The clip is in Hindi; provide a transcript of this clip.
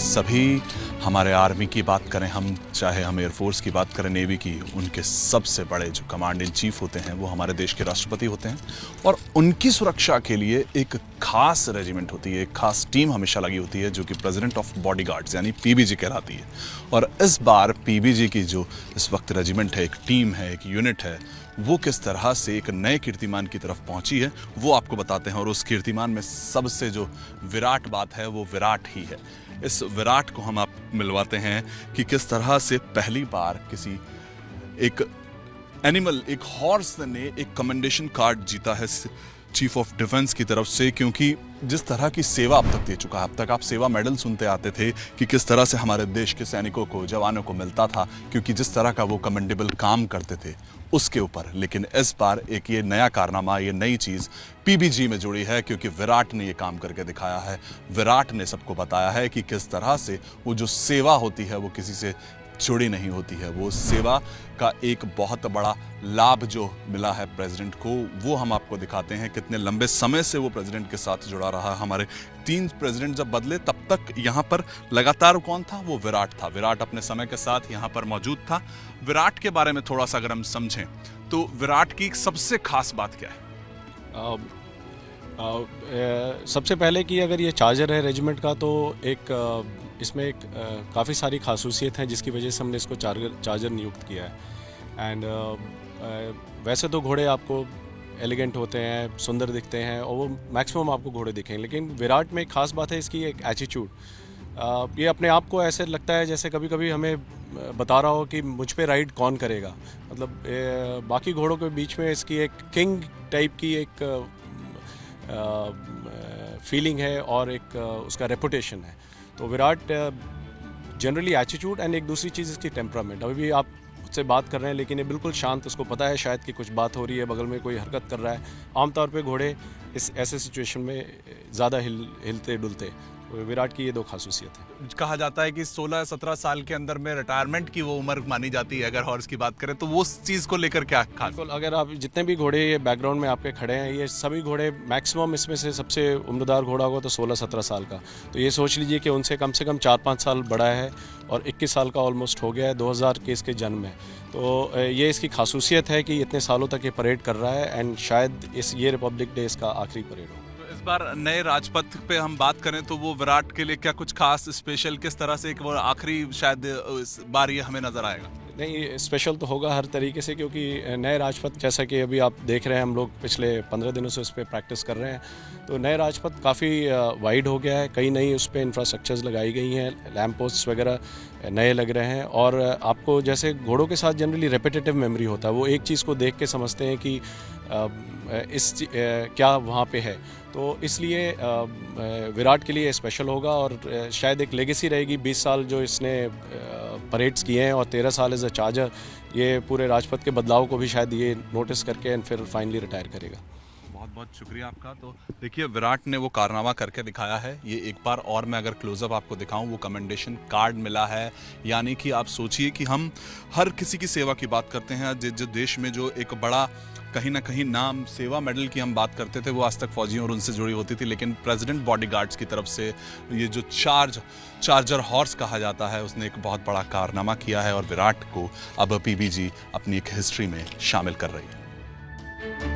सभी हमारे आर्मी की बात करें हम, चाहे हम एयरफोर्स की बात करें, नेवी की, उनके सबसे बड़े जो कमांड इन चीफ होते हैं वो हमारे देश के राष्ट्रपति होते हैं और उनकी सुरक्षा के लिए एक खास रेजिमेंट होती है, एक खास टीम हमेशा लगी होती है जो कि प्रेसिडेंट ऑफ बॉडीगार्ड्स यानी पीबीजी कहलाती है। और इस बार पीबीजी की जो इस वक्त रेजिमेंट है, एक टीम है, एक यूनिट है, वो किस तरह से एक नए कीर्तिमान की तरफ पहुंची है वो आपको बताते हैं। और उस कीर्तिमान में सबसे जो विराट बात है वो विराट ही है। इस विराट को हम आप मिलवाते हैं कि किस तरह से पहली बार किसी एक एनिमल, एक हॉर्स ने एक कमेंडेशन कार्ड जीता है चीफ ऑफ डिफेंस की तरफ से, क्योंकि जिस तरह की सेवा अब तक दे चुका है। अब तक आप सेवा मेडल सुनते आते थे कि किस तरह से हमारे देश के सैनिकों को, जवानों को मिलता था, क्योंकि जिस तरह का वो कमेंडेबल काम करते थे उसके ऊपर। लेकिन इस बार एक ये नया कारनामा, ये नई चीज़ पीबीजी में जुड़ी है, क्योंकि विराट ने ये काम करके दिखाया है। विराट ने सबको बताया है कि किस तरह से वो जो सेवा होती है वो किसी से जुड़ी नहीं होती है। वो सेवा का एक बहुत बड़ा लाभ जो मिला है प्रेसिडेंट को, वो हम आपको दिखाते हैं। कितने लंबे समय से वो प्रेसिडेंट के साथ जुड़ा रहा। हमारे 3 प्रेसिडेंट जब बदले तब तक यहाँ पर लगातार कौन था? वो विराट था। विराट अपने समय के साथ यहाँ पर मौजूद था। विराट के बारे में थोड़ा सा अगर हम समझें तो विराट की सबसे खास बात क्या है? सबसे पहले कि अगर ये चार्जर है रेजिमेंट का, तो एक इसमें एक काफ़ी सारी खासूसियत हैं जिसकी वजह से हमने इसको चार्जर नियुक्त किया है। एंड वैसे तो घोड़े आपको एलिगेंट होते हैं, सुंदर दिखते हैं और वो मैक्सिमम आपको घोड़े दिखेंगे, लेकिन विराट में एक ख़ास बात है इसकी एक एटीट्यूड। ये अपने आप को ऐसे लगता है जैसे कभी कभी हमें बता रहा हो कि मुझ पे राइड कौन करेगा। मतलब बाकी घोड़ों के बीच में इसकी एक किंग टाइप की एक फीलिंग है और एक उसका रेपुटेशन है। तो विराट जनरली एटीट्यूड एंड एक दूसरी चीज़ इसकी टेम्परामेंट। अभी भी आप उससे बात कर रहे हैं लेकिन ये बिल्कुल शांत, उसको पता है शायद कि कुछ बात हो रही है, बगल में कोई हरकत कर रहा है। आमतौर पे घोड़े इस ऐसे सिचुएशन में ज़्यादा हिलते डुलते। विराट की ये 2 खासूसियत है। कहा जाता है कि 16-17 साल के अंदर में रिटायरमेंट की वो उम्र मानी जाती है अगर हॉर्स की बात करें, तो वो उस चीज़ को लेकर क्या खास? बिल्कुल, अगर आप जितने भी घोड़े ये बैकग्राउंड में आपके खड़े हैं, ये सभी घोड़े मैक्सिमम इसमें से सबसे उम्रदार घोड़ा होगा तो 16-17 साल का। तो ये सोच लीजिए कि उनसे कम से कम 4-5 साल बड़ा है और 21 साल का ऑलमोस्ट हो गया है। 2000 के इसके जन्म है। तो ये इसकी खासूसियत है कि इतने सालों तक ये परेड कर रहा है एंड शायद ये रिपब्लिक डे इसका आखिरी परेड हो। इस बार नए राजपथ पे हम बात करें तो वो विराट के लिए क्या कुछ खास स्पेशल, किस तरह से एक वो आखिरी शायद इस बार ये हमें नजर आएगा? नहीं, स्पेशल तो होगा हर तरीके से, क्योंकि नए राजपथ जैसा कि अभी आप देख रहे हैं, हम लोग पिछले 15 दिनों से उस पर प्रैक्टिस कर रहे हैं। तो नए राजपथ काफ़ी वाइड हो गया है, कई नई उस पर इंफ्रास्ट्रक्चर्स लगाई गई हैं, लैम्प पोस्ट वगैरह नए लग रहे हैं। और आपको जैसे घोड़ों के साथ जनरली रेपिटेटिव मेमोरी होता है, वो एक चीज़ को देख के समझते हैं कि क्या वहाँ पे है। तो इसलिए विराट के लिए स्पेशल होगा और शायद एक लेगेसी रहेगी। 20 साल जो इसने परेड्स किए हैं और 13 साल एज अ चार्जर, ये पूरे राजपथ के बदलाव को भी शायद ये नोटिस करके एंड फिर फाइनली रिटायर करेगा। बहुत बहुत शुक्रिया आपका। तो देखिए, विराट ने वो कारनामा करके दिखाया है। ये एक बार और मैं अगर क्लोजअप आपको दिखाऊं, वो कमेंडेशन कार्ड मिला है। यानी कि आप सोचिए कि हम हर किसी की सेवा की बात करते हैं। जो देश में जो एक बड़ा कहीं ना कहीं नाम सेवा मेडल की हम बात करते थे, वो आज तक फौजियों और उनसे जुड़ी होती थी। लेकिन प्रेसिडेंट बॉडीगार्ड्स की तरफ से ये जो चार्जर हॉर्स कहा जाता है, उसने एक बहुत बड़ा कारनामा किया है और विराट को अब पीबीजी अपनी एक हिस्ट्री में शामिल कर रही है।